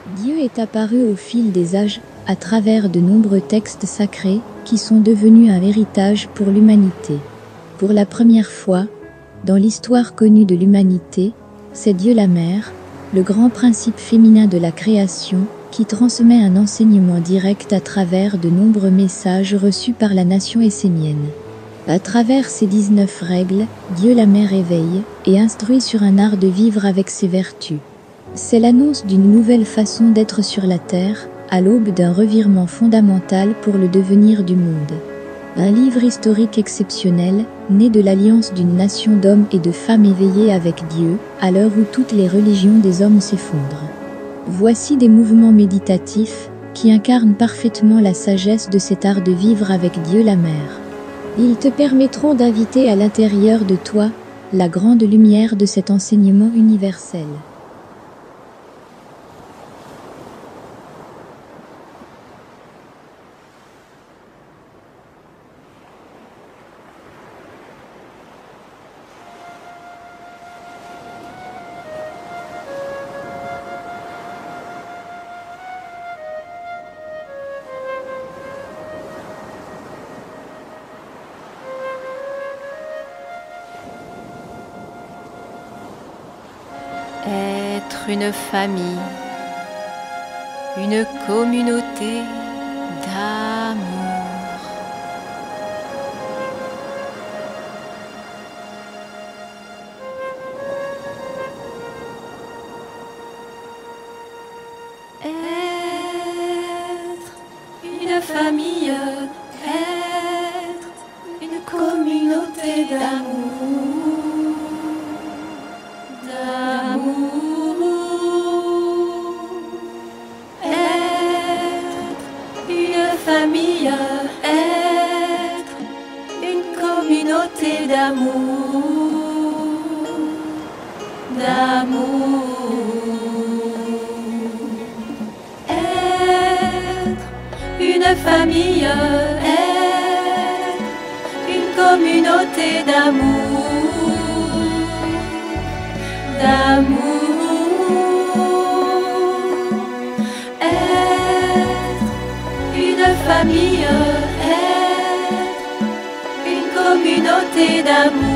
Dieu est apparu au fil des âges, à travers de nombreux textes sacrés, qui sont devenus un héritage pour l'humanité. Pour la première fois, dans l'histoire connue de l'humanité, c'est Dieu la Mère, le grand principe féminin de la création, qui transmet un enseignement direct à travers de nombreux messages reçus par la nation essénienne. À travers ces 19 règles, Dieu la Mère éveille et instruit sur un art de vivre avec ses vertus. C'est l'annonce d'une nouvelle façon d'être sur la terre, à l'aube d'un revirement fondamental pour le devenir du monde. Un livre historique exceptionnel, né de l'alliance d'une nation d'hommes et de femmes éveillés avec Dieu, à l'heure où toutes les religions des hommes s'effondrent. Voici des mouvements méditatifs, qui incarnent parfaitement la sagesse de cet art de vivre avec Dieu la Mère. Ils te permettront d'inviter à l'intérieur de toi, la grande lumière de cet enseignement universel. Être une famille, une communauté d'amour. Être une famille, être une communauté d'amour. Famille, être une communauté d'amour, être une famille, être une communauté d'amour, famille, être une communauté d'amour.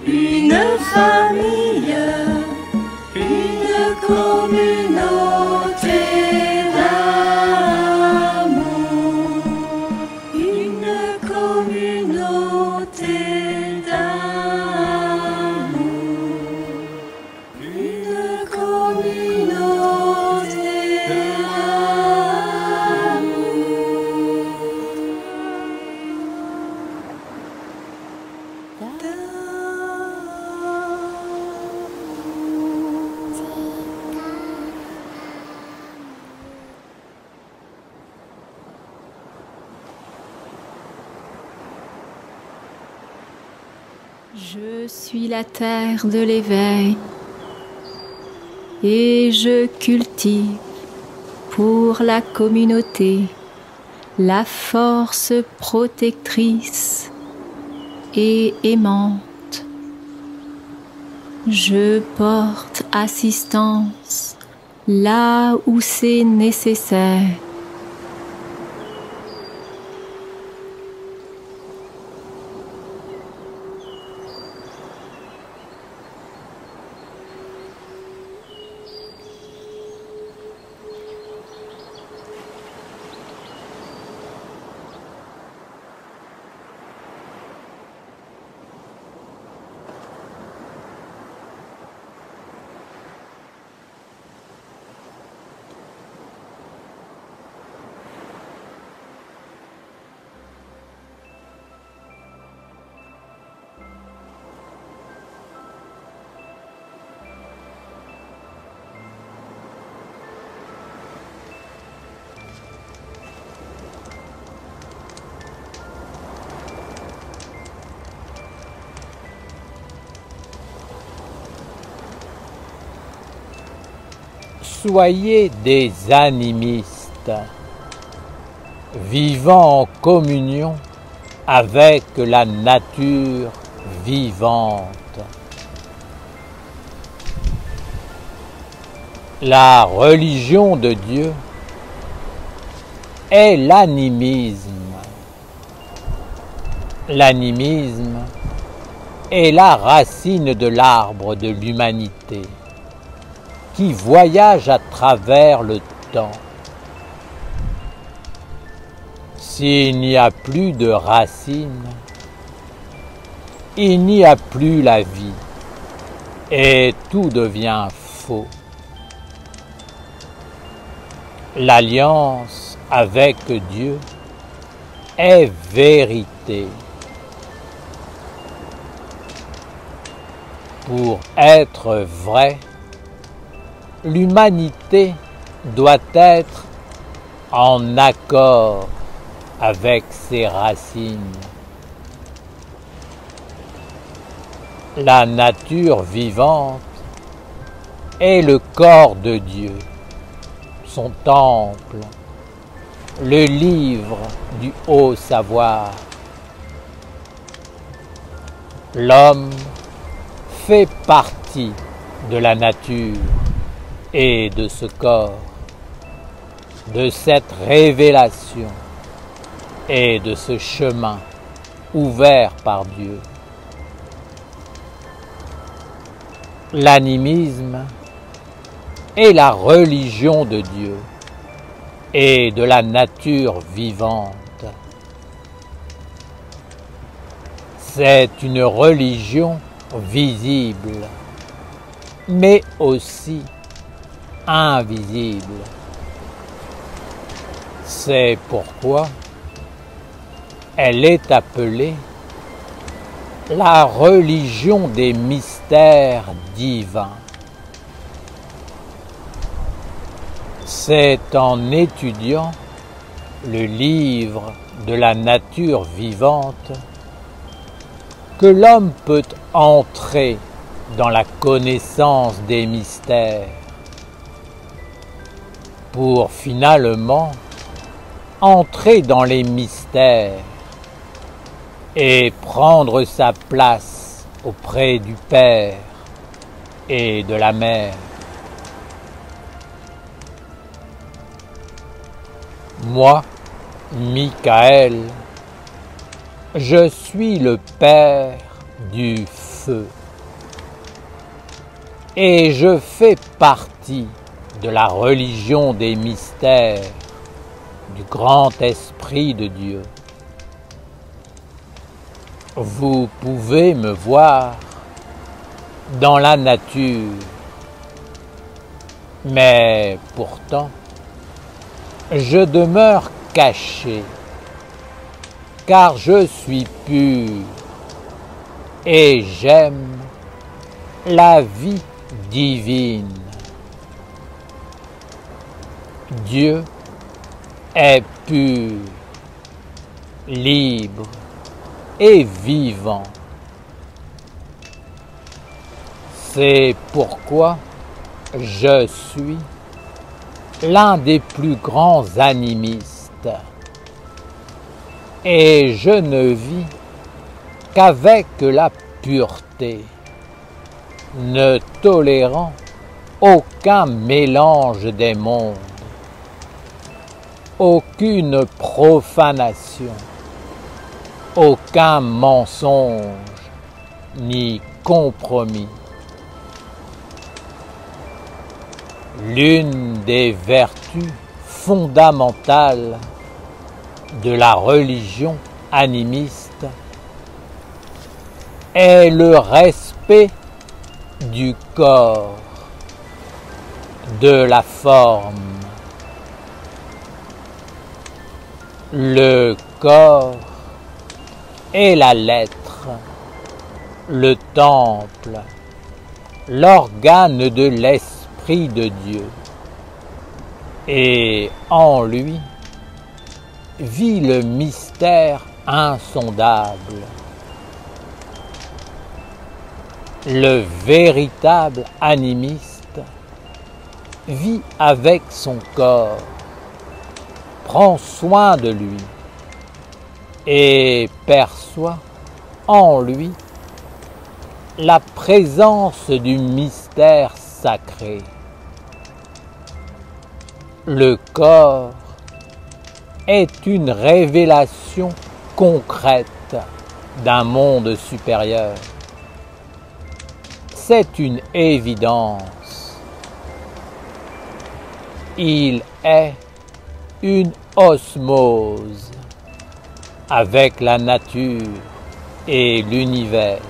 une famille, une communauté d'amour, une communauté d'amour, une communauté Je suis la terre de l'éveil et je cultive pour la communauté la force protectrice et aimante. Je porte assistance là où c'est nécessaire. Soyez des animistes, vivant en communion avec la nature vivante. La religion de Dieu est l'animisme. L'animisme est la racine de l'arbre de l'humanité qui voyage à travers le temps. S'il n'y a plus de racines, il n'y a plus la vie et tout devient faux. L'alliance avec Dieu est vérité. Pour être vrai, l'humanité doit être en accord avec ses racines. La nature vivante est le corps de Dieu, son temple, le livre du haut savoir. L'homme fait partie de la nature et de ce corps, de cette révélation et de ce chemin ouvert par Dieu. L'animisme est la religion de Dieu et de la nature vivante. C'est une religion visible, mais aussi invisible. C'est pourquoi elle est appelée la religion des mystères divins. C'est en étudiant le livre de la nature vivante que l'homme peut entrer dans la connaissance des mystères pour finalement entrer dans les mystères et prendre sa place auprès du Père et de la Mère. Moi, Michael, je suis le Père du feu. Et je fais partie de la religion des mystères du grand esprit de Dieu. Vous pouvez me voir dans la nature, mais pourtant, je demeure caché, car je suis pur et j'aime la vie divine. Dieu est pur, libre et vivant. C'est pourquoi je suis l'un des plus grands animistes et je ne vis qu'avec la pureté, ne tolérant aucun mélange des mondes, aucune profanation, aucun mensonge ni compromis. L'une des vertus fondamentales de la religion animiste est le respect du corps, de la forme. Le corps est la lettre, le temple, l'organe de l'Esprit de Dieu. Et en lui vit le mystère insondable. Le véritable animiste vit avec son corps, prend soin de lui et perçoit en lui la présence du mystère sacré. Le corps est une révélation concrète d'un monde supérieur. C'est une évidence. Il est une osmose avec la nature et l'univers.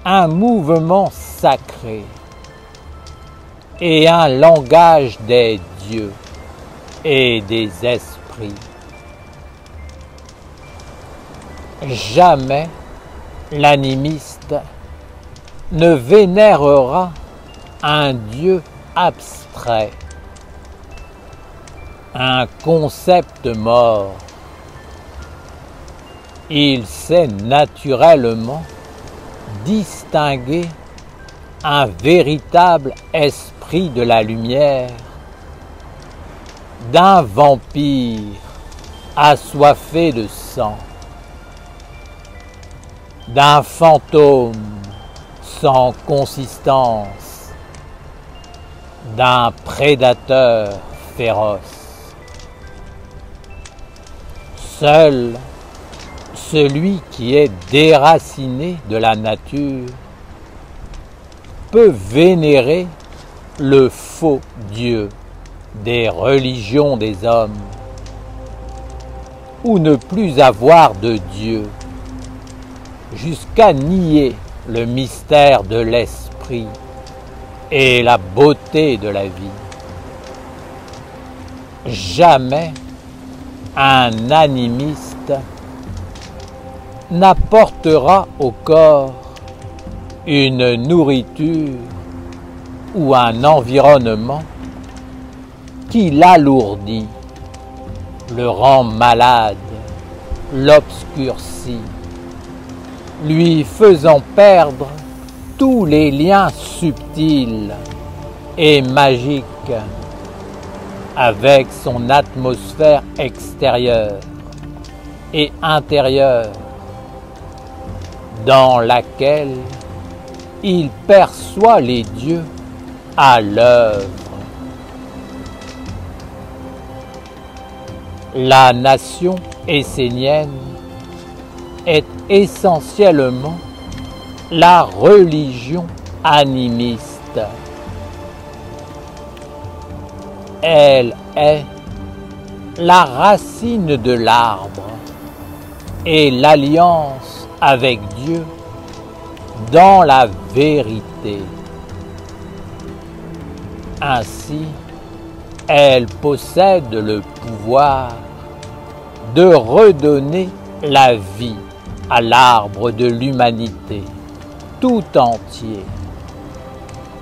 Un mouvement sacré et un langage des dieux et des esprits. Jamais l'animiste ne vénérera un Dieu abstrait, un concept mort. Il sait naturellement distinguer un véritable esprit de la lumière d'un vampire assoiffé de sang, d'un fantôme sans consistance, d'un prédateur féroce. Seul celui qui est déraciné de la nature peut vénérer le faux Dieu des religions des hommes, ou ne plus avoir de Dieu, jusqu'à nier le mystère de l'esprit et la beauté de la vie. Jamais un animiste n'apportera au corps une nourriture ou un environnement qui l'alourdit, le rend malade, l'obscurcit, lui faisant perdre tous les liens subtils et magiques avec son atmosphère extérieure et intérieure, dans laquelle il perçoit les dieux à l'œuvre. La nation essénienne est essentiellement la religion animiste. Elle est la racine de l'arbre et l'alliance avec Dieu dans la vérité. Ainsi, elle possède le pouvoir de redonner la vie à l'arbre de l'humanité tout entier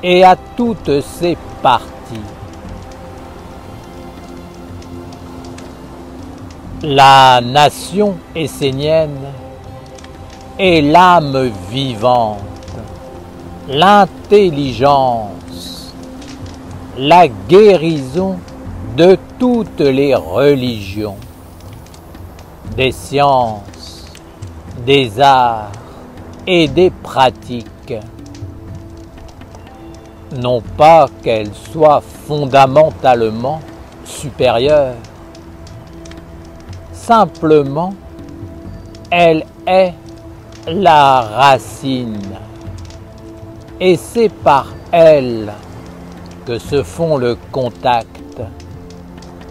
et à toutes ses parties. La nation essénienne est l'âme vivante, l'intelligence, la guérison de toutes les religions, des sciences, des arts et des pratiques. Non pas qu'elle soit fondamentalement supérieure, simplement elle est la racine et c'est par elle que se font le contact,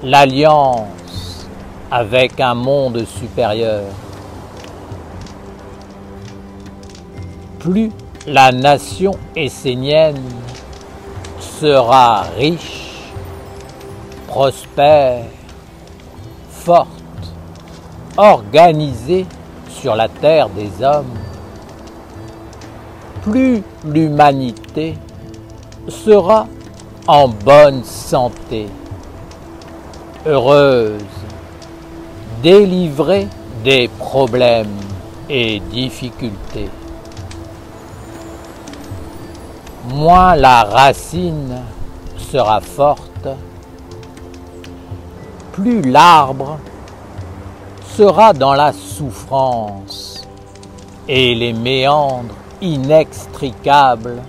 l'alliance avec un monde supérieur. Plus la nation essénienne sera riche, prospère, forte, organisée sur la terre des hommes, plus l'humanité sera en bonne santé, heureuse, délivrée des problèmes et difficultés. Moins la racine sera forte, plus l'arbre sera dans la souffrance et les méandres inextricables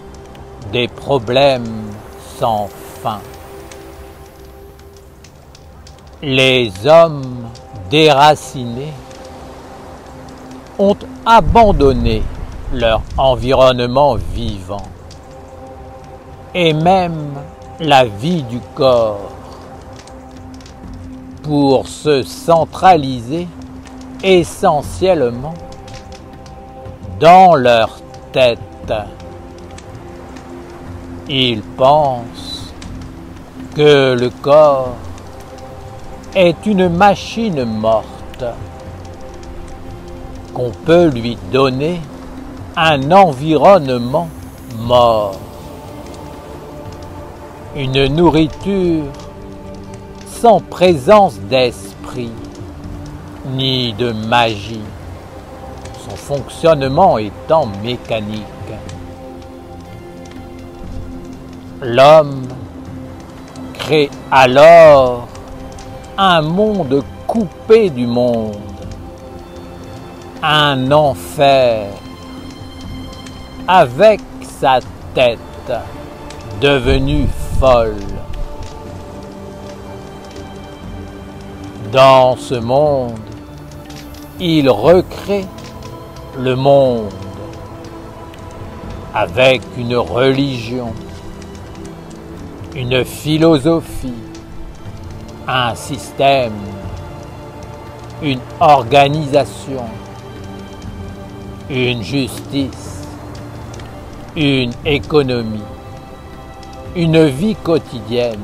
des problèmes sans fin. Les hommes déracinés ont abandonné leur environnement vivant et même la vie du corps pour se centraliser essentiellement dans leur tête. Ils pensent que le corps est une machine morte, qu'on peut lui donner un environnement mort, une nourriture sans présence d'esprit ni de magie, son fonctionnement étant mécanique. L'homme crée alors un monde coupé du monde, un enfer, avec sa tête devenue folle. Dans ce monde, il recrée le monde avec une religion, une philosophie, un système, une organisation, une justice, une économie, une vie quotidienne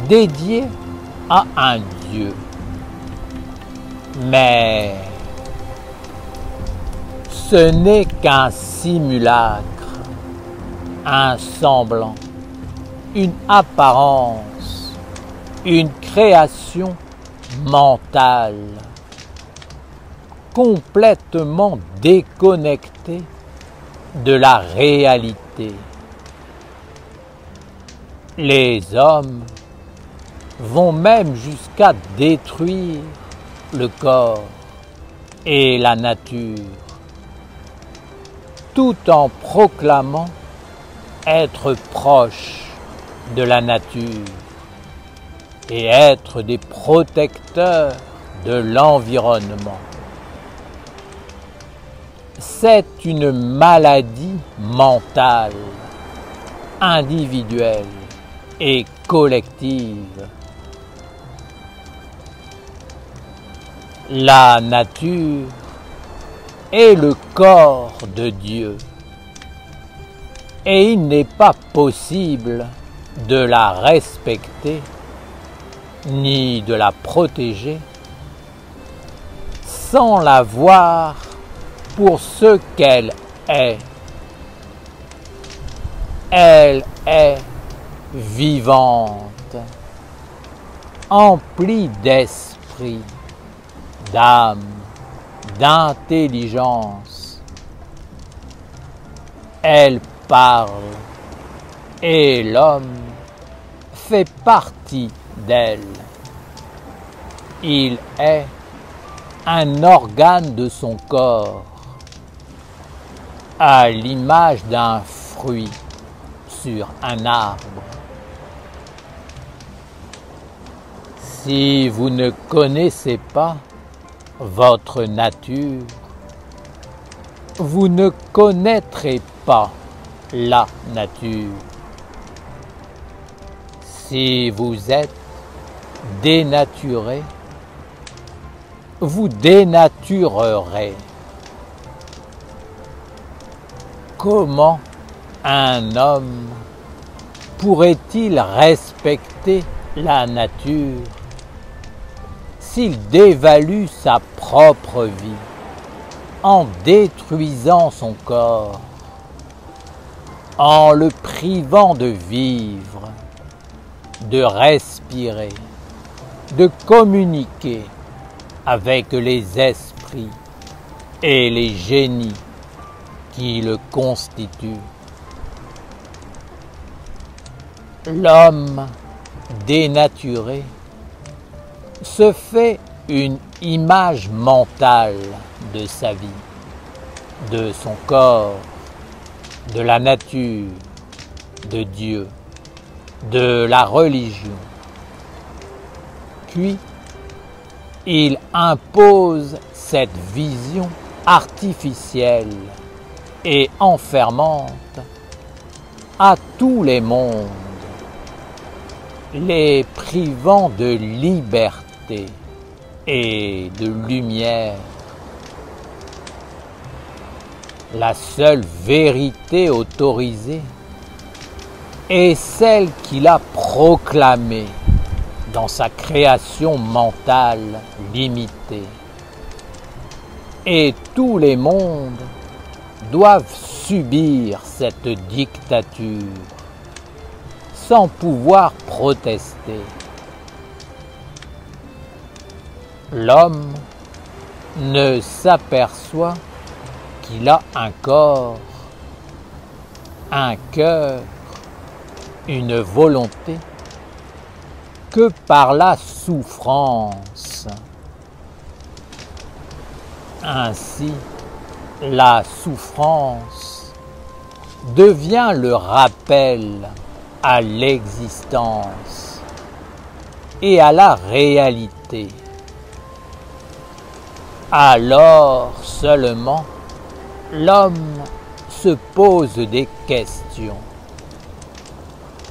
dédiée à un Dieu. Mais ce n'est qu'un simulacre, un semblant, une apparence, une création mentale, complètement déconnectée de la réalité. Les hommes vont même jusqu'à détruire le corps et la nature, tout en proclamant être proches de la nature et être des protecteurs de l'environnement. c'est une maladie mentale, individuelle et collective. La nature est le corps de Dieu et il n'est pas possible de la respecter ni de la protéger sans la voir pour ce qu'elle est. Elle est vivante, emplie d'esprit, d'âme, d'intelligence. Elle parle et l'homme fait partie d'elle. Il est un organe de son corps, à l'image d'un fruit sur un arbre. Si vous ne connaissez pas votre nature, vous ne connaîtrez pas la nature. Si vous êtes dénaturé, vous dénaturerez. Comment un homme pourrait-il respecter la nature s'il dévalue sa propre vie en détruisant son corps, en le privant de vivre, de respirer, de communiquer avec les esprits et les génies qui le constituent? L'homme dénaturé se fait une image mentale de sa vie, de son corps, de la nature, de Dieu, de la religion. Puis, il impose cette vision artificielle et enfermante à tous les mondes, les privant de liberté et de lumière. La seule vérité autorisée est celle qu'il a proclamée dans sa création mentale limitée. Et tous les mondes doivent subir cette dictature sans pouvoir protester. L'homme ne s'aperçoit qu'il a un corps, un cœur, une volonté que par la souffrance. Ainsi, la souffrance devient le rappel à l'existence et à la réalité. Alors seulement, l'homme se pose des questions.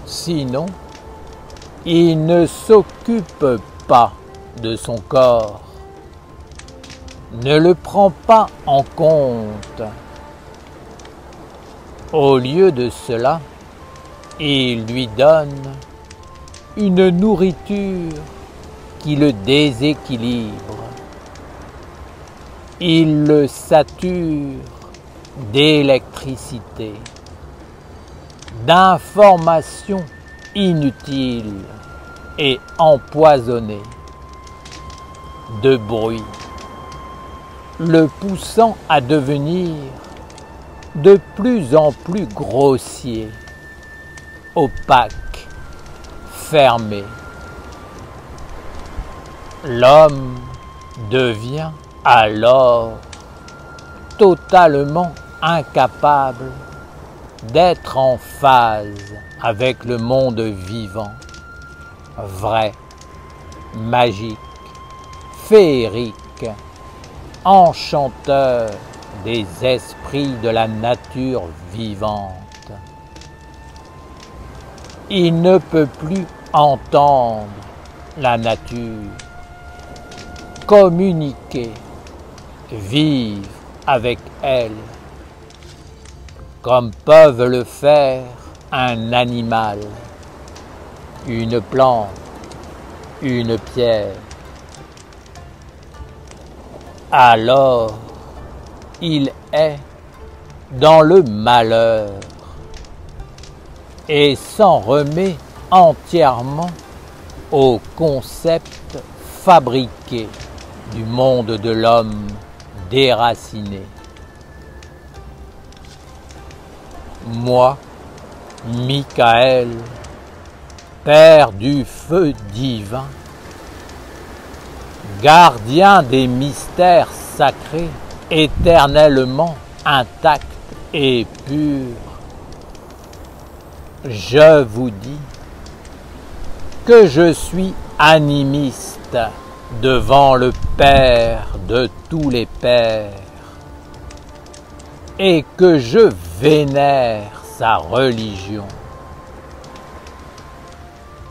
Sinon, il ne s'occupe pas de son corps, ne le prend pas en compte. Au lieu de cela, il lui donne une nourriture qui le déséquilibre. Il le sature d'électricité, d'informations inutiles et empoisonnées, de bruit, le poussant à devenir de plus en plus grossier, opaque, fermé. L'homme devient alors totalement incapable d'être en phase avec le monde vivant, vrai, magique, féerique, enchanteur des esprits de la nature vivante. Il ne peut plus entendre la nature, communiquer, vivre avec elle, comme peuvent le faire un animal, une plante, une pierre. Alors, il est dans le malheur et s'en remet entièrement au concept fabriqué du monde de l'homme déraciné. Moi, Michael, Père du feu divin, gardien des mystères sacrés, éternellement intacts et purs, je vous dis que je suis animiste devant le Père de tous les pères et que je vénère sa religion.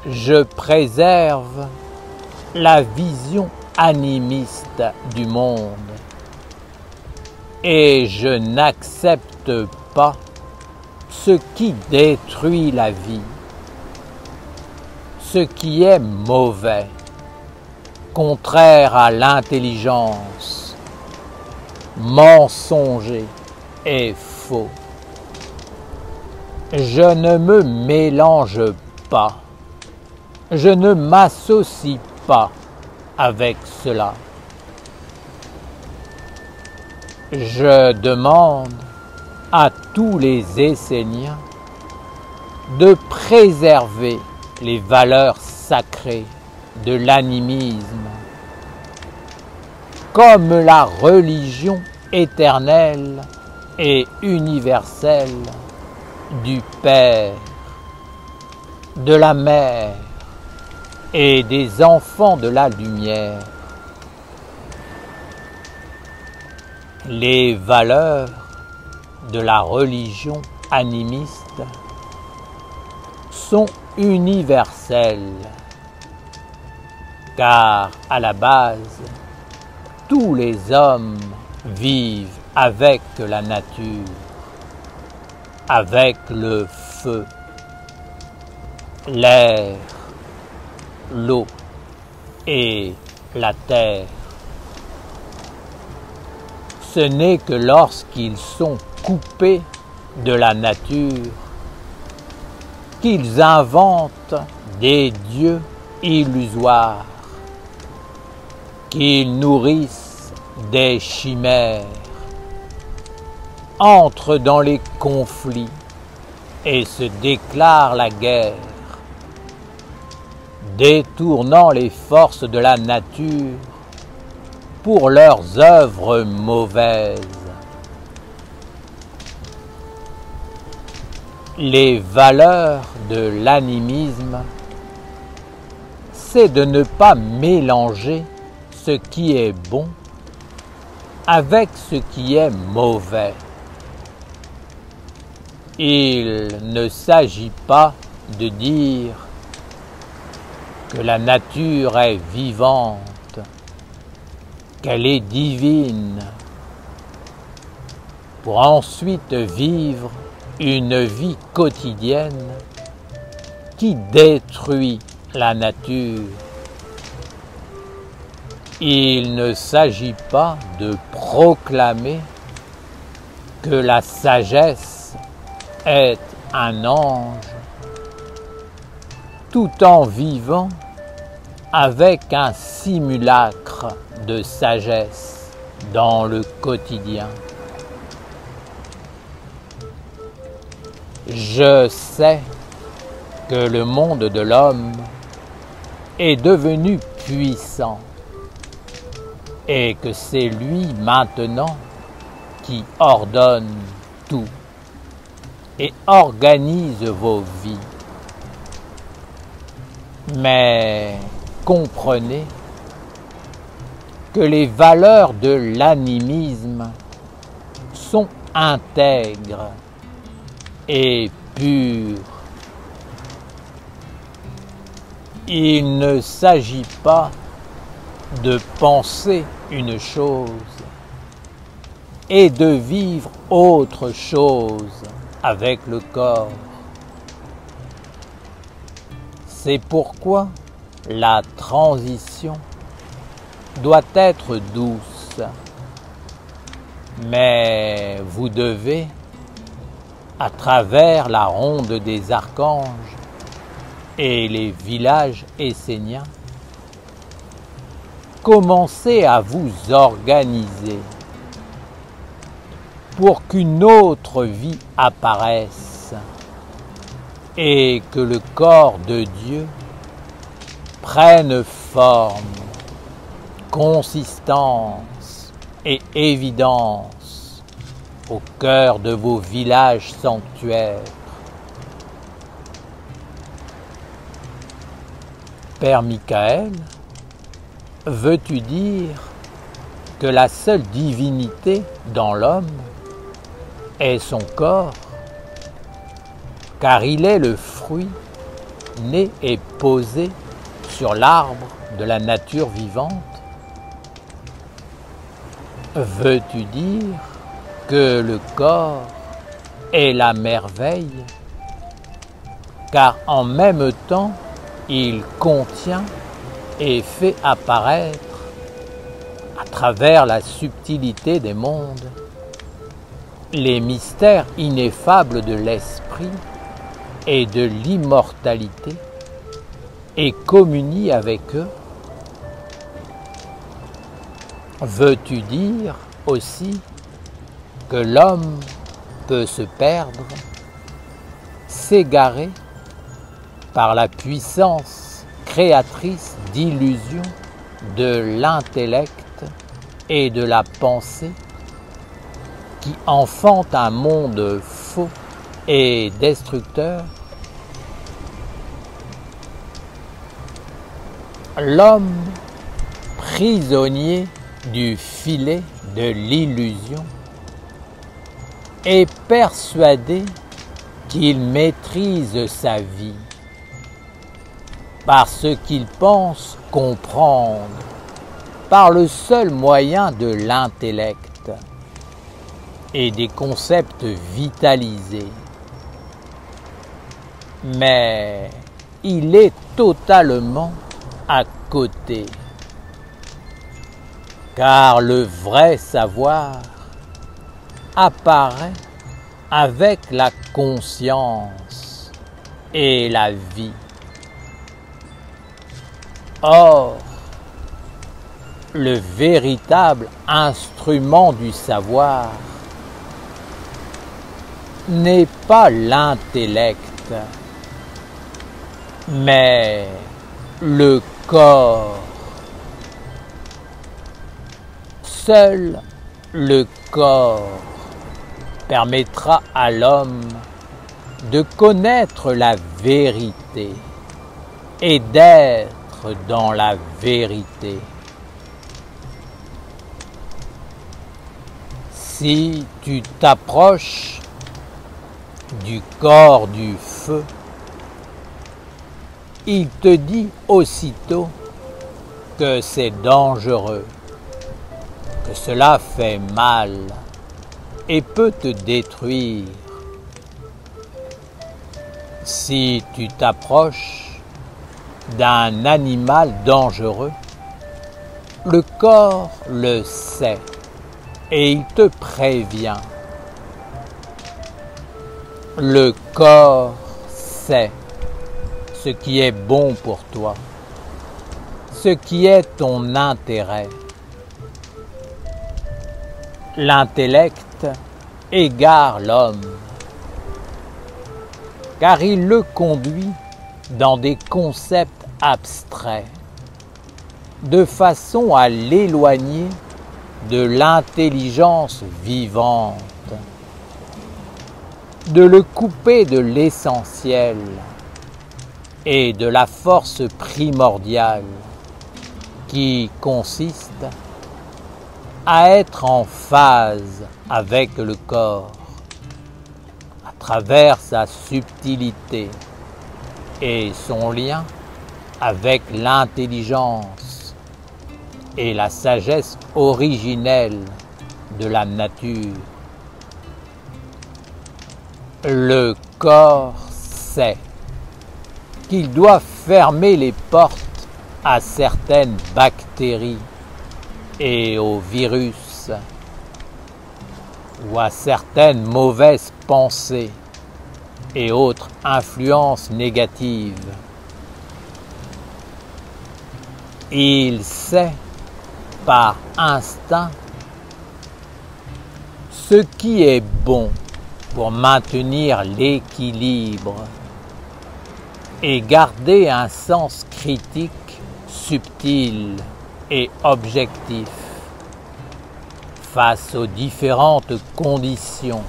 Je préserve la vision animiste du monde et je n'accepte pas ce qui détruit la vie, ce qui est mauvais, contraire à l'intelligence, mensonger et faux. Je ne me mélange pas, je ne m'associe pas avec cela. Je demande à tous les Esséniens de préserver les valeurs sacrées de l'animisme, comme la religion éternelle et universelle du Père, de la Mère et des enfants de la lumière. Les valeurs de la religion animiste sont universelles, car à la base, tous les hommes vivent avec la nature, avec le feu, l'air, l'eau et la terre. Ce n'est que lorsqu'ils sont coupés de la nature qu'ils inventent des dieux illusoires, qu'ils nourrissent des chimères, entrent dans les conflits et se déclarent la guerre, détournant les forces de la nature pour leurs œuvres mauvaises. Les valeurs de l'animisme, c'est de ne pas mélanger ce qui est bon avec ce qui est mauvais. Il ne s'agit pas de dire que la nature est vivante, qu'elle est divine, pour ensuite vivre une vie quotidienne qui détruit la nature. Il ne s'agit pas de proclamer que la sagesse est un ange, tout en vivant avec un simulacre de sagesse dans le quotidien. Je sais que le monde de l'homme est devenu puissant et que c'est lui maintenant qui ordonne tout et organise vos vies. Mais comprenez que les valeurs de l'animisme sont intègres et purs. Il ne s'agit pas de penser une chose et de vivre autre chose avec le corps. C'est pourquoi la transition doit être douce, mais vous devez, à travers la ronde des archanges et les villages esséniens, commencer à vous organiser pour qu'une autre vie apparaisse et que le corps de Dieu prenne forme, consistance et évidence au cœur de vos villages sanctuaires. Père Michael, veux-tu dire que la seule divinité dans l'homme est son corps, car il est le fruit né et posé sur l'arbre de la nature vivante? Veux-tu dire que le corps est la merveille, car en même temps il contient et fait apparaître, à travers la subtilité des mondes, les mystères ineffables de l'esprit et de l'immortalité, et communie avec eux? Veux-tu dire aussi que l'homme peut se perdre, s'égarer par la puissance créatrice d'illusions de l'intellect et de la pensée qui enfante un monde faux et destructeur? L'homme, prisonnier du filet de l'illusion, est persuadé qu'il maîtrise sa vie parce qu'il pense comprendre par le seul moyen de l'intellect et des concepts vitalisés. Mais il est totalement à côté, car le vrai savoir apparaît avec la conscience et la vie. Or, le véritable instrument du savoir n'est pas l'intellect, mais le corps. Seul le corps permettra à l'homme de connaître la vérité et d'être dans la vérité. Si tu t'approches du corps du feu, il te dit aussitôt que c'est dangereux, que cela fait mal et peut te détruire. Si tu t'approches d'un animal dangereux, le corps le sait et il te prévient. Le corps sait ce qui est bon pour toi, ce qui est ton intérêt. L'intellect égare l'homme, car il le conduit dans des concepts abstraits, de façon à l'éloigner de l'intelligence vivante, de le couper de l'essentiel et de la force primordiale qui consiste à être en phase avec le corps, à travers sa subtilité et son lien avec l'intelligence et la sagesse originelle de la nature. Le corps sait qu'il doit fermer les portes à certaines bactéries et aux virus ou à certaines mauvaises pensées et autres influences négatives. Il sait par instinct ce qui est bon pour maintenir l'équilibre et garder un sens critique subtil et objectif face aux différentes conditions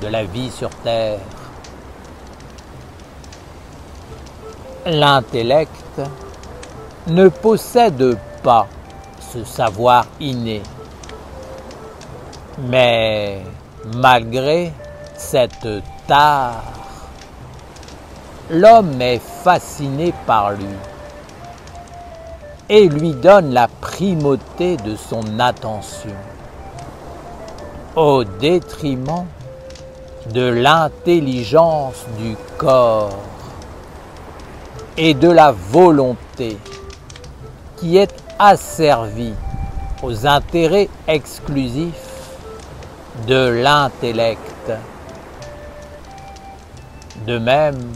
de la vie sur Terre. L'intellect ne possède pas ce savoir inné, mais malgré cette tare, l'homme est fasciné par lui et lui donne la primauté de son attention au détriment de l'intelligence du corps et de la volonté qui est asservie aux intérêts exclusifs de l'intellect. De même,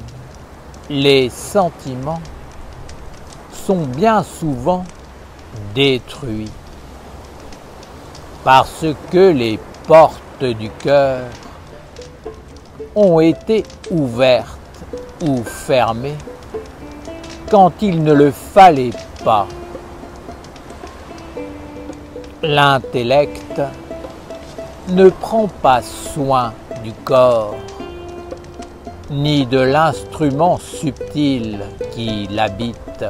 les sentiments sont bien souvent détruits parce que les portes du cœur ont été ouvertes ou fermées quand il ne le fallait pas. L'intellect ne prend pas soin du corps ni de l'instrument subtil qui l'habite,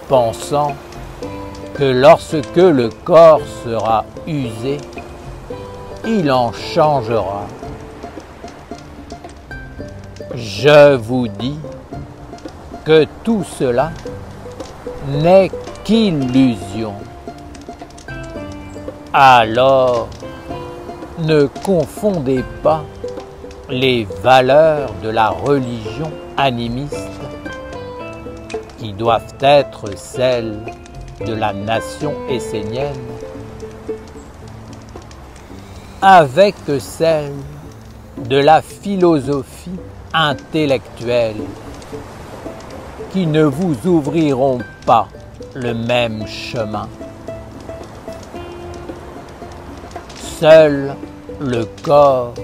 pensant que lorsque le corps sera usé, il en changera. Je vous dis que tout cela n'est qu'illusion. Alors, ne confondez pas les valeurs de la religion animiste qui doivent être celles de la nation essénienne avec celles de la philosophie intellectuelle qui ne vous ouvriront pas le même chemin. Seul le corps,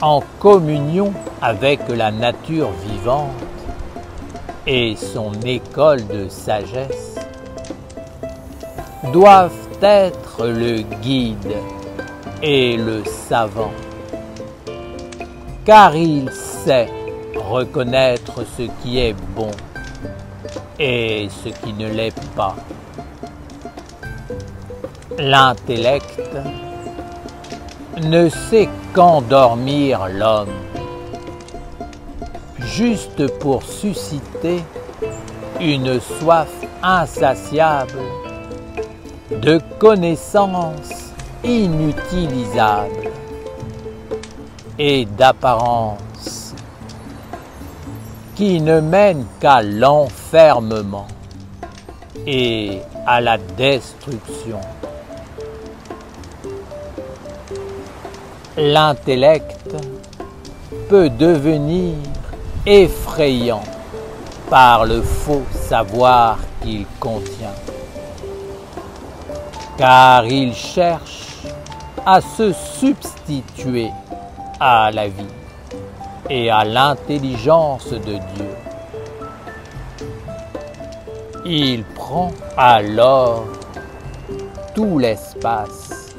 en communion avec la nature vivante et son école de sagesse, doivent être le guide et le savant, car il sait reconnaître ce qui est bon et ce qui ne l'est pas. L'intellect ne sait qu'endormir l'homme, juste pour susciter une soif insatiable de connaissances inutilisables et d'apparences qui ne mènent qu'à l'enfermement et à la destruction. L'intellect peut devenir effrayant par le faux savoir qu'il contient, car il cherche à se substituer à la vie et à l'intelligence de Dieu. Il prend alors tout l'espace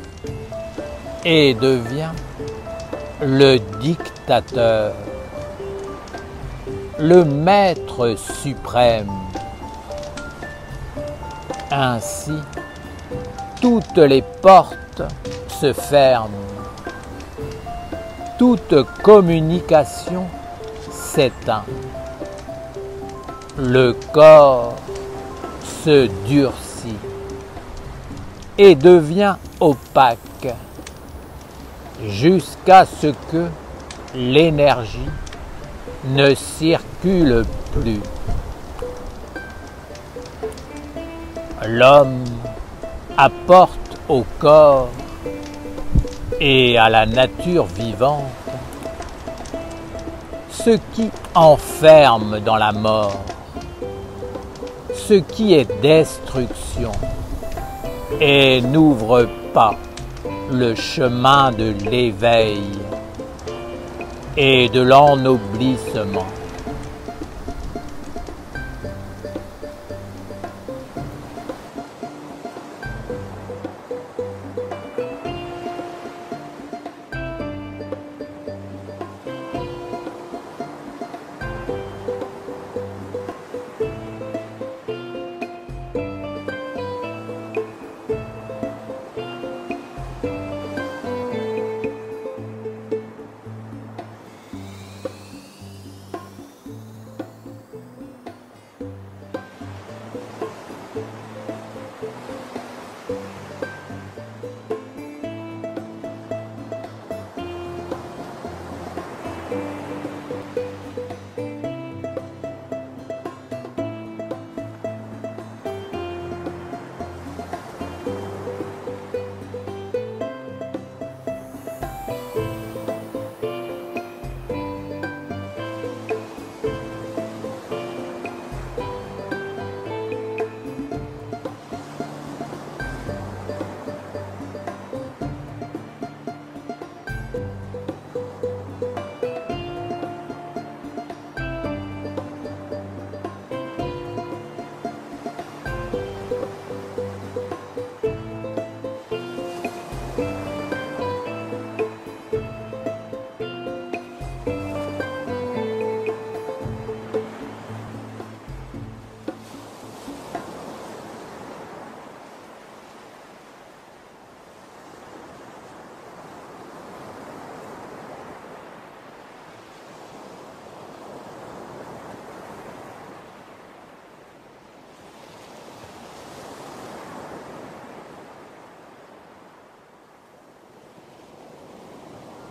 et devient le dictateur, le maître suprême. Ainsi, toutes les portes se ferment, toute communication s'éteint. Le corps se durcit et devient opaque jusqu'à ce que l'énergie ne circule plus. L'homme apporte au corps et à la nature vivante ce qui enferme dans la mort, ce qui est destruction, et n'ouvre pas le chemin de l'éveil et de l'ennoblissement.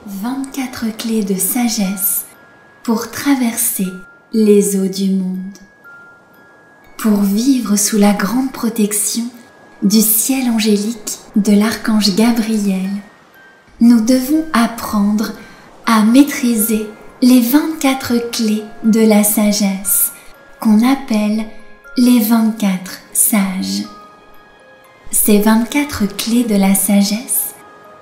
« 24 clés de sagesse pour traverser les eaux du monde. Pour vivre sous la grande protection du ciel angélique de l'archange Gabriel, nous devons apprendre à maîtriser les 24 clés de la sagesse qu'on appelle les 24 sages. Ces 24 clés de la sagesse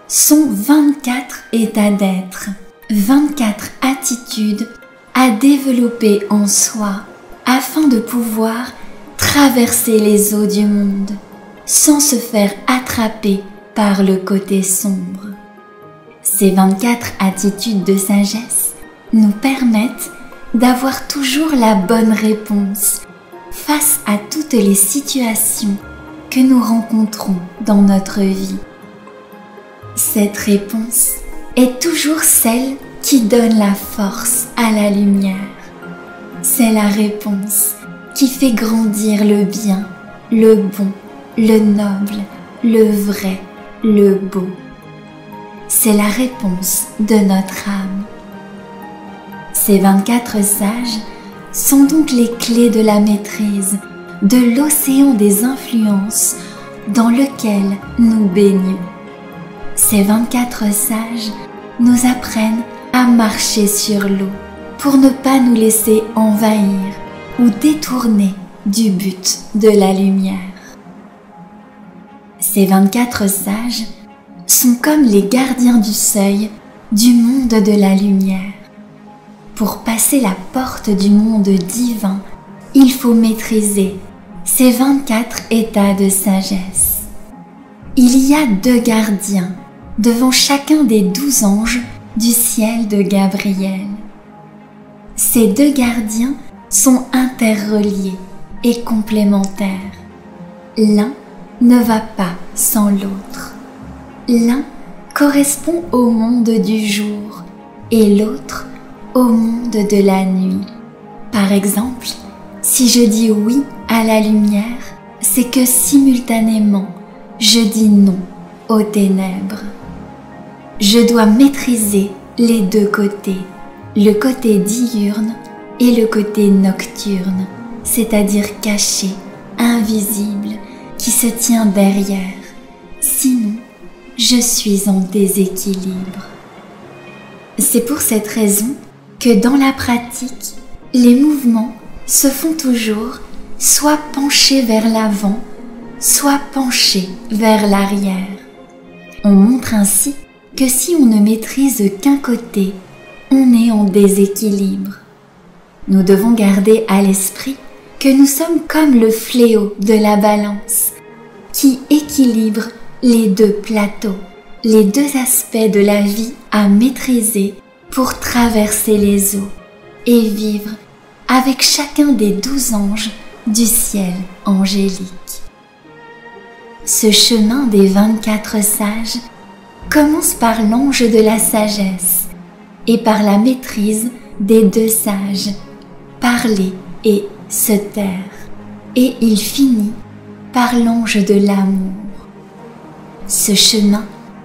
sont 24 états d'être, 24 attitudes à développer en soi afin de pouvoir traverser les eaux du monde sans se faire attraper par le côté sombre. Ces 24 attitudes de sagesse nous permettent d'avoir toujours la bonne réponse face à toutes les situations que nous rencontrons dans notre vie. Cette réponse est toujours celle qui donne la force à la lumière. C'est la réponse qui fait grandir le bien, le bon, le noble, le vrai, le beau. C'est la réponse de notre âme. Ces 24 sages sont donc les clés de la maîtrise de l'océan des influences dans lequel nous baignons. Ces 24 sages nous apprennent à marcher sur l'eau pour ne pas nous laisser envahir ou détourner du but de la lumière. Ces 24 sages sont comme les gardiens du seuil du monde de la lumière. Pour passer la porte du monde divin, il faut maîtriser ces 24 états de sagesse. Il y a 2 gardiens devant chacun des 12 anges du ciel de Gabriel. Ces 2 gardiens sont interreliés et complémentaires. L'un ne va pas sans l'autre. L'un correspond au monde du jour et l'autre au monde de la nuit. Par exemple, si je dis oui à la lumière, c'est que simultanément, je dis non aux ténèbres. Je dois maîtriser les deux côtés, le côté diurne et le côté nocturne, c'est-à-dire caché, invisible, qui se tient derrière. Sinon, je suis en déséquilibre. C'est pour cette raison que dans la pratique, les mouvements se font toujours soit penchés vers l'avant, soit penchés vers l'arrière. On montre ainsi que si on ne maîtrise qu'un côté, on est en déséquilibre. Nous devons garder à l'esprit que nous sommes comme le fléau de la balance qui équilibre les deux plateaux, les deux aspects de la vie à maîtriser pour traverser les eaux et vivre avec chacun des 12 anges du ciel angélique. Ce chemin des 24 sages commence par l'ange de la sagesse et par la maîtrise des deux sages, parler et se taire, et il finit par l'ange de l'amour. Ce chemin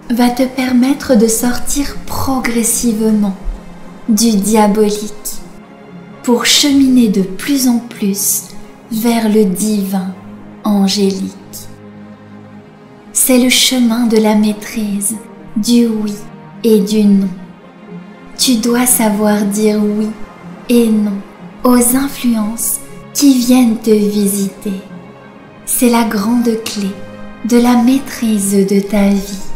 va te permettre de sortir progressivement du diabolique pour cheminer de plus en plus vers le divin angélique. C'est le chemin de la maîtrise, du oui et du non. Tu dois savoir dire oui et non aux influences qui viennent te visiter. C'est la grande clé de la maîtrise de ta vie.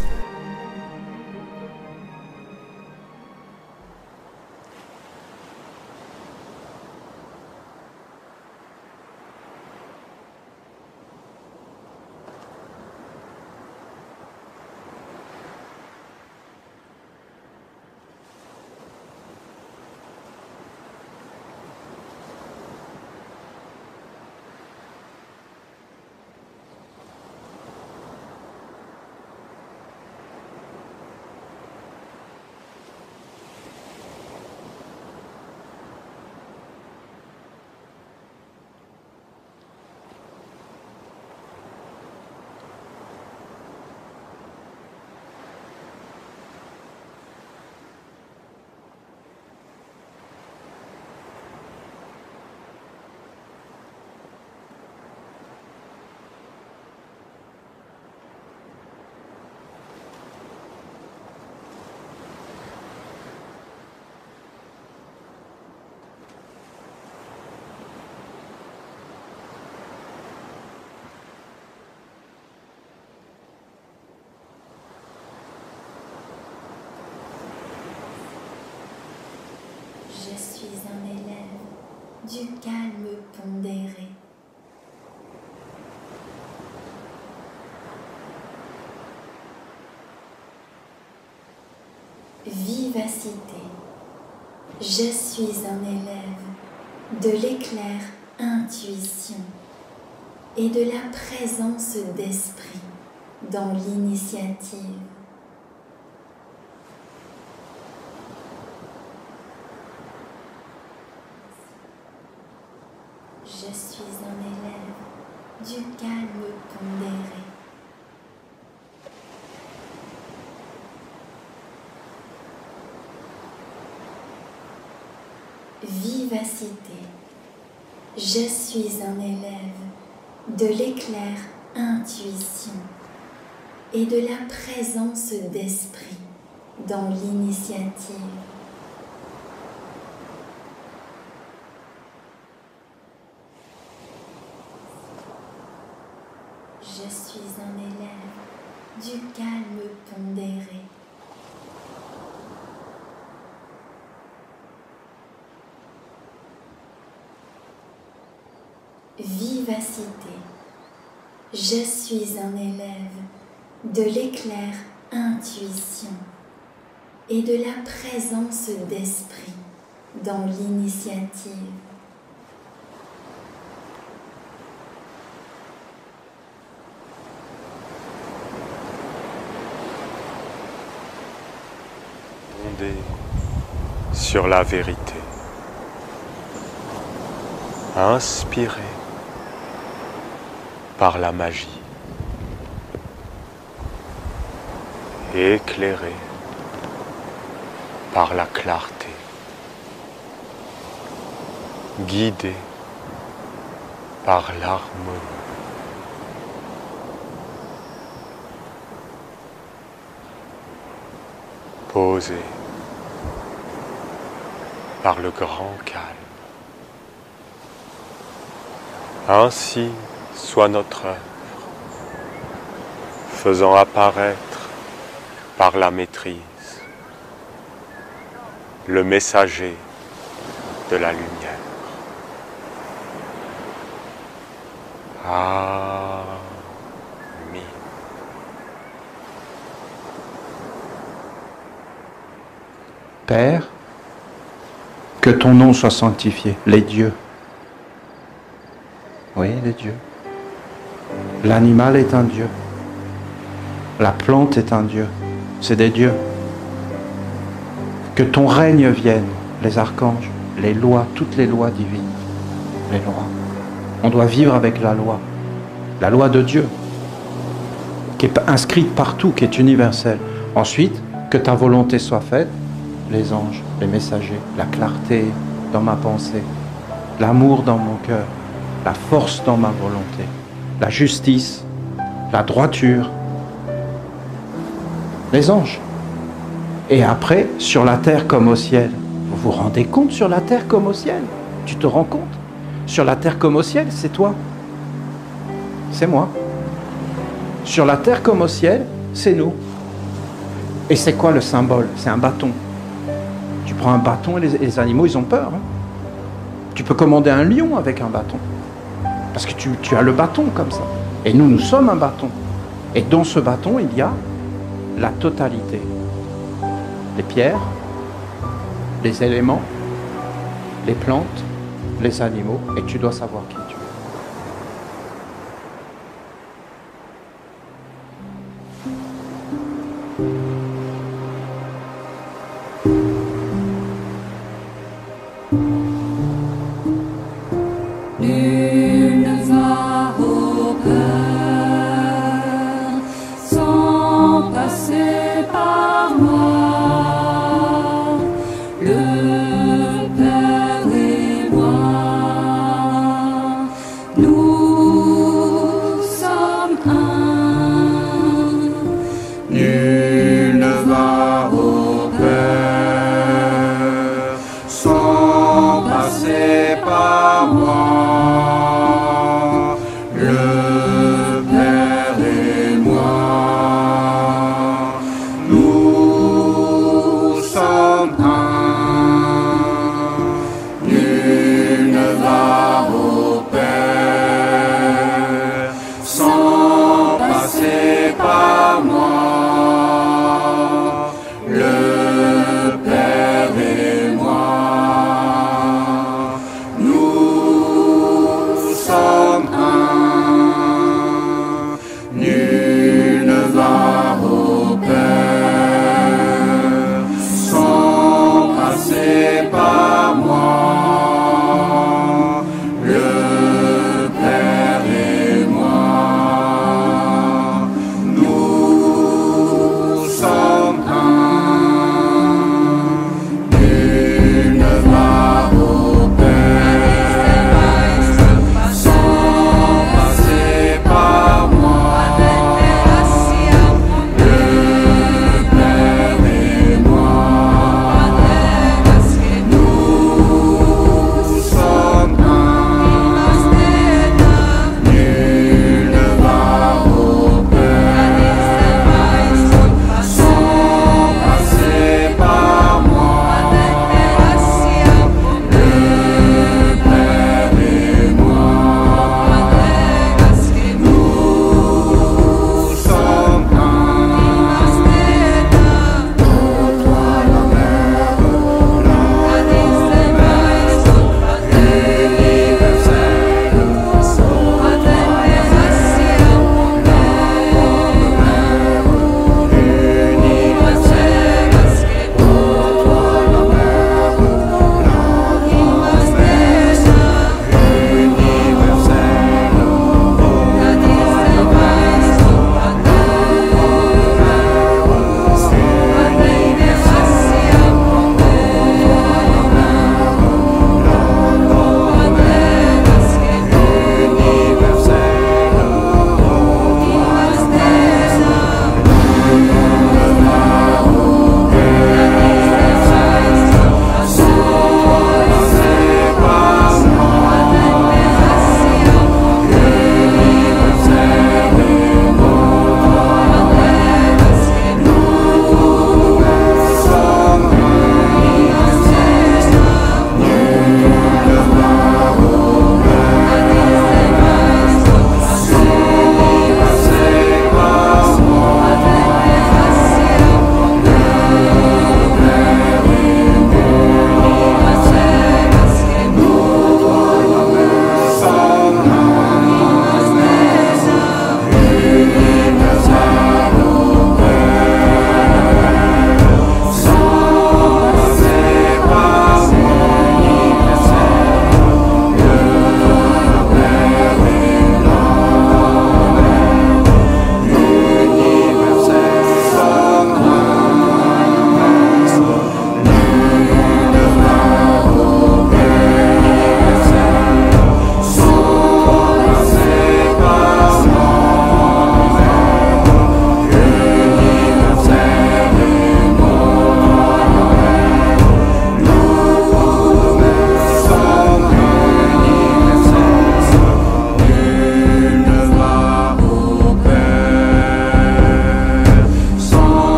Je suis un élève du calme pondéré. Vivacité. Je suis un élève de l'éclair intuition et de la présence d'esprit dans l'initiative. Je suis un élève du calme pondéré. Vivacité. Je suis un élève de l'éclair intuition et de la présence d'esprit dans l'initiative. Je suis un élève du calme pondéré. Vivacité. Je suis un élève de l'éclair intuition et de la présence d'esprit dans l'initiative. fondé sur la vérité, inspiré par la magie, éclairé par la clarté, guidé par l'harmonie. Posé par le grand calme. Ainsi soit notre œuvre, faisant apparaître par la maîtrise le messager de la lumière. Amen. Père, que ton nom soit sanctifié, les dieux. Oui, les dieux. L'animal est un dieu. La plante est un dieu. C'est des dieux. Que ton règne vienne, les archanges, les lois, toutes les lois divines. Les lois. On doit vivre avec la loi de Dieu, qui est inscrite partout, qui est universelle. Ensuite, que ta volonté soit faite, les anges, les messagers, la clarté dans ma pensée, l'amour dans mon cœur, la force dans ma volonté, la justice, la droiture, les anges. Et après, sur la terre comme au ciel. Vous vous rendez compte, sur la terre comme au ciel? Tu te rends compte? Sur la terre comme au ciel, c'est toi. C'est moi. Sur la terre comme au ciel, c'est nous. Et c'est quoi le symbole? C'est un bâton. Tu prends un bâton et les animaux, ils ont peur. Hein. Tu peux commander un lion avec un bâton. Parce que tu as le bâton comme ça. Et nous, nous sommes un bâton. Et dans ce bâton, il y a la totalité. Les pierres, les éléments, les plantes, les animaux. Et tu dois savoir qui tu es. Nul ne va au Père sans passer par moi. Le Père et moi,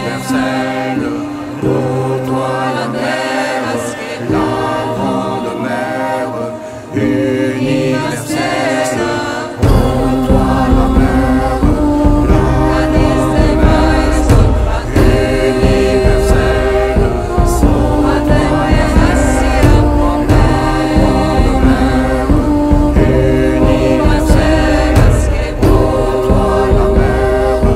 universelle, pour toi la mer, la grande mer, universelle, pour toi la mer, la grande mer, universelle, pour toi la mer, universelle, pour toi la mer.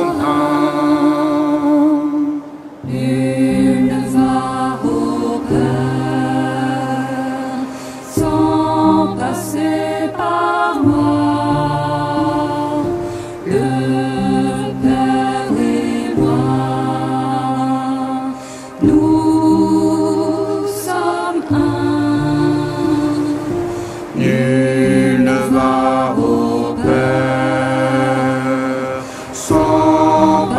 sommes un. Nul ne va au Père sans passer par moi. Le Père et moi, nous sommes un. Nul ne va au Père sans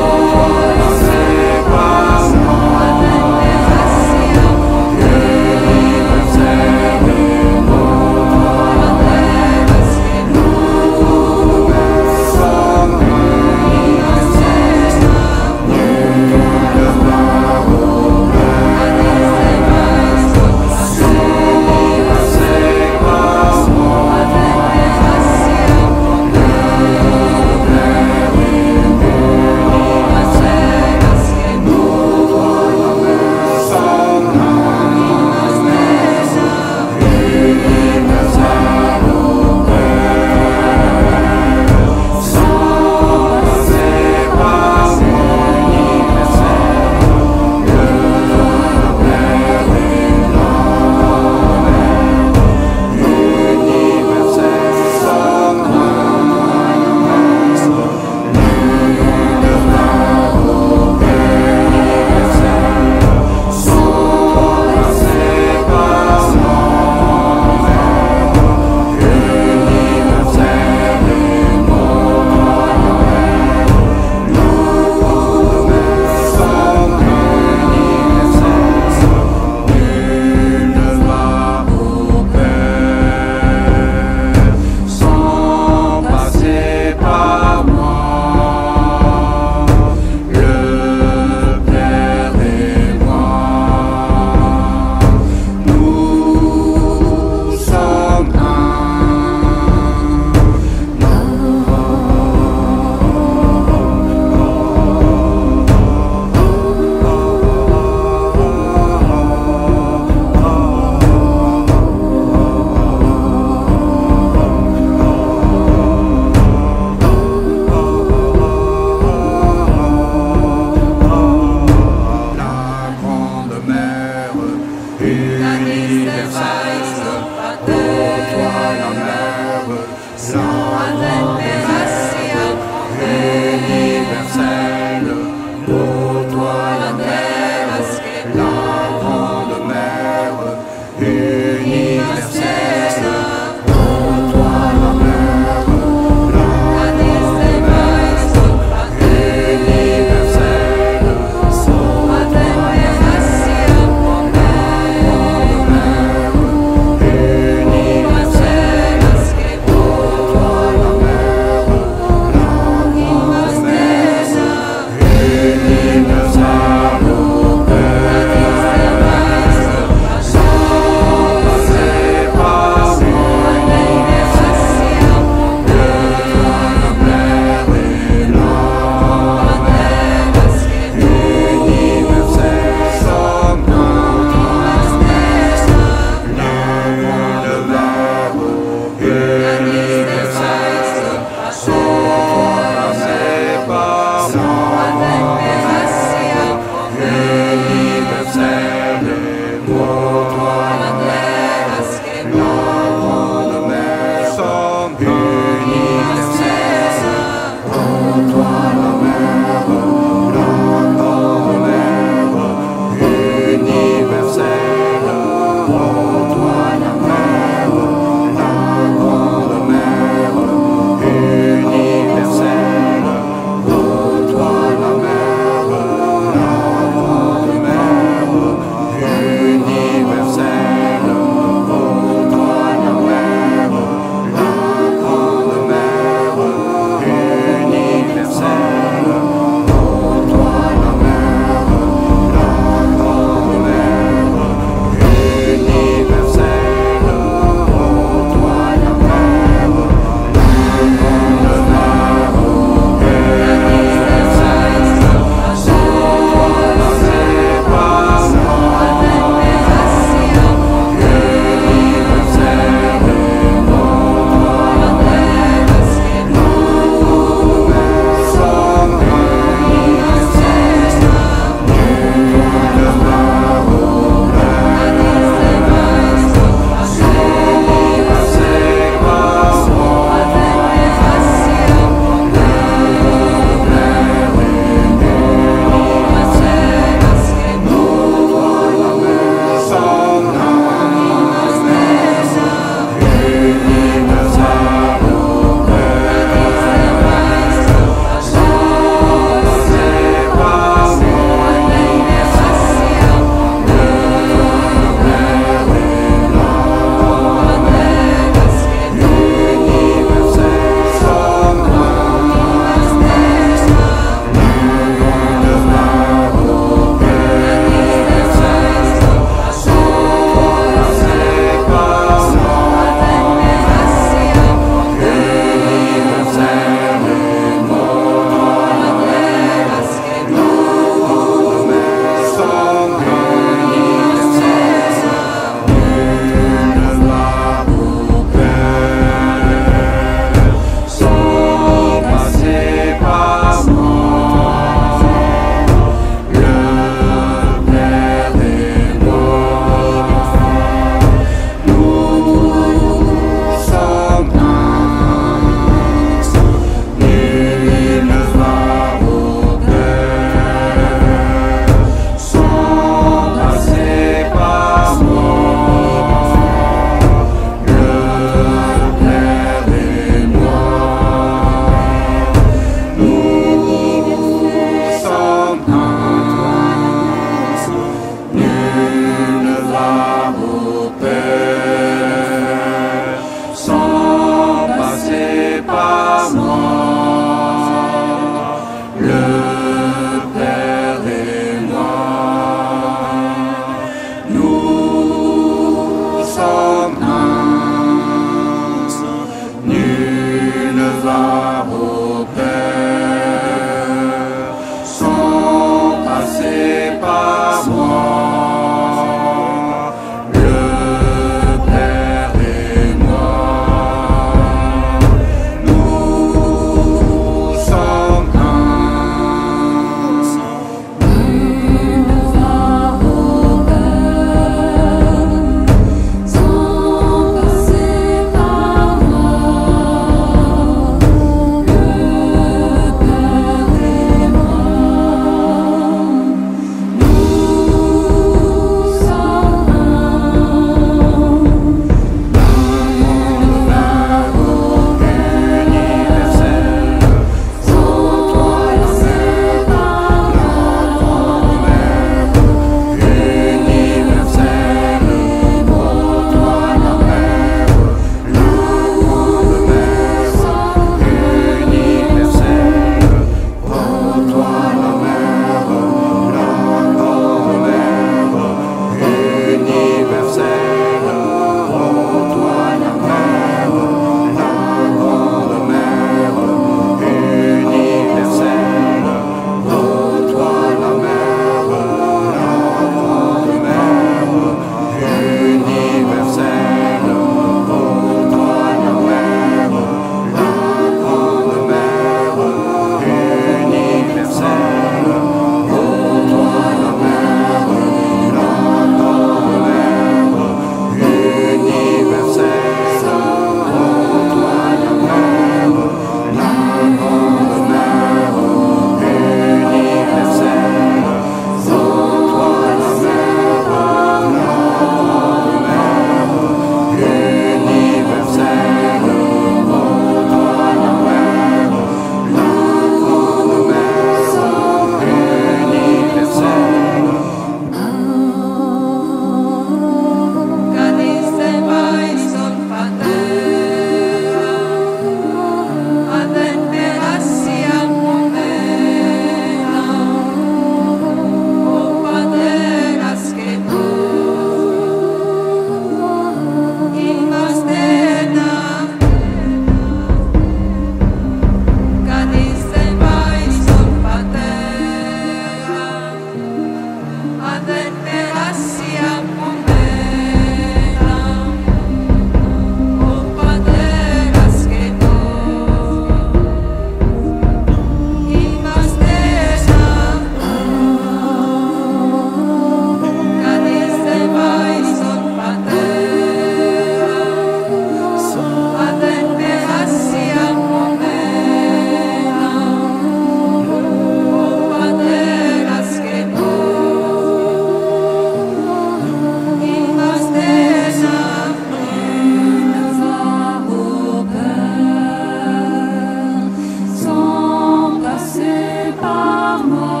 par moi.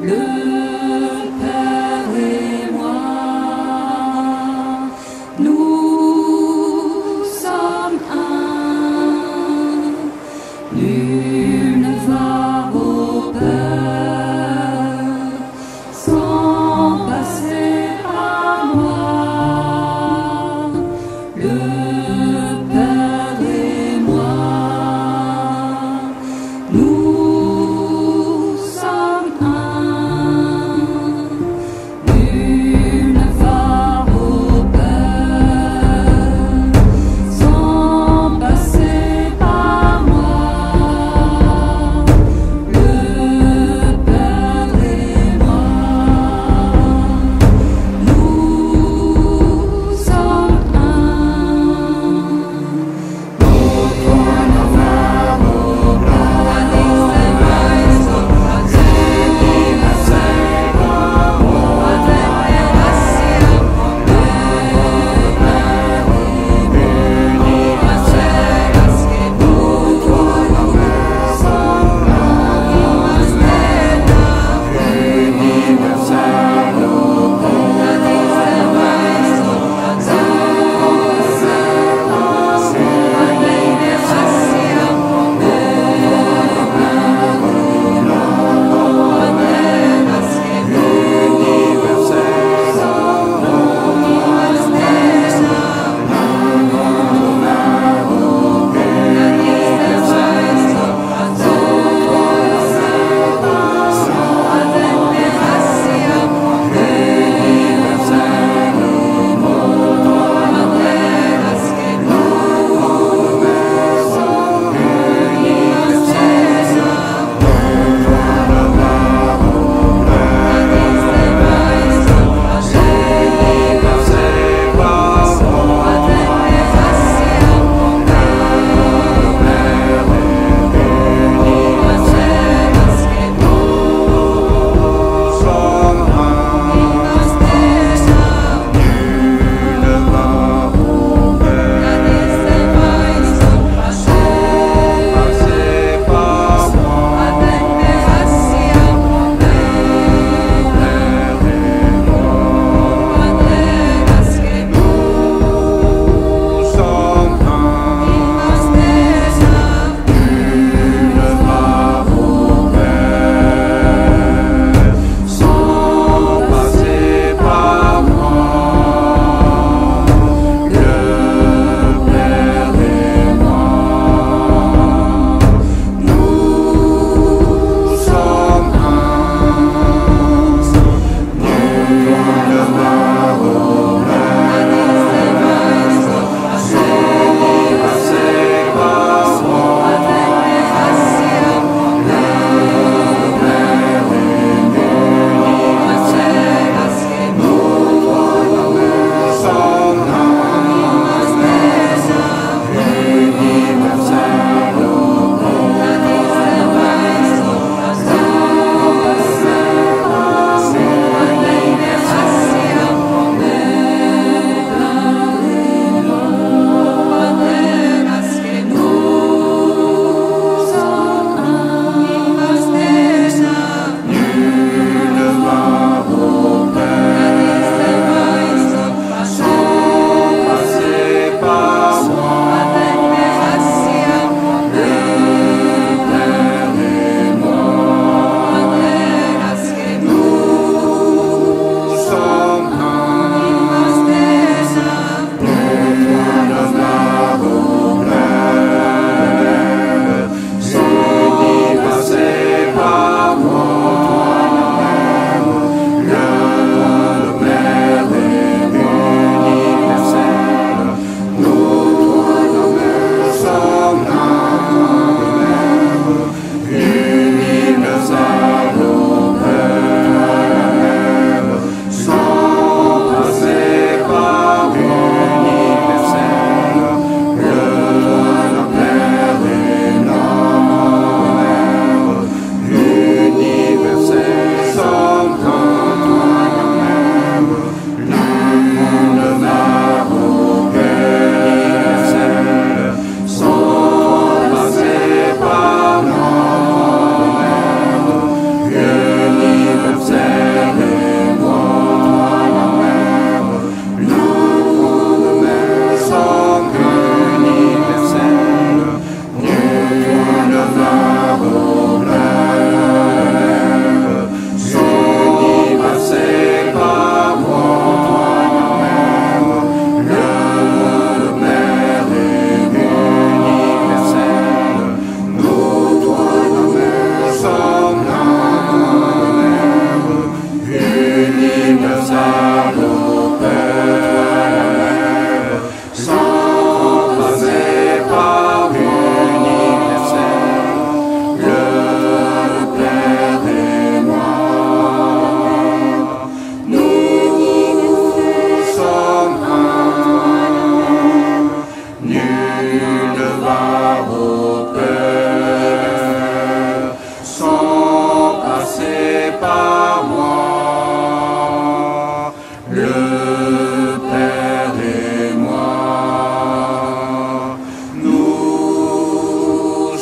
Le Père et moi, nous sommes un. Nul ne va au Père sans passer par moi. Le Père et moi, nous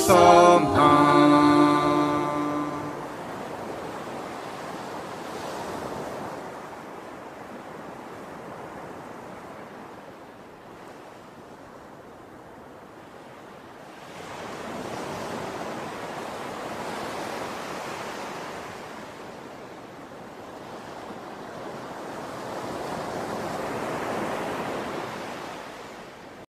sommes un.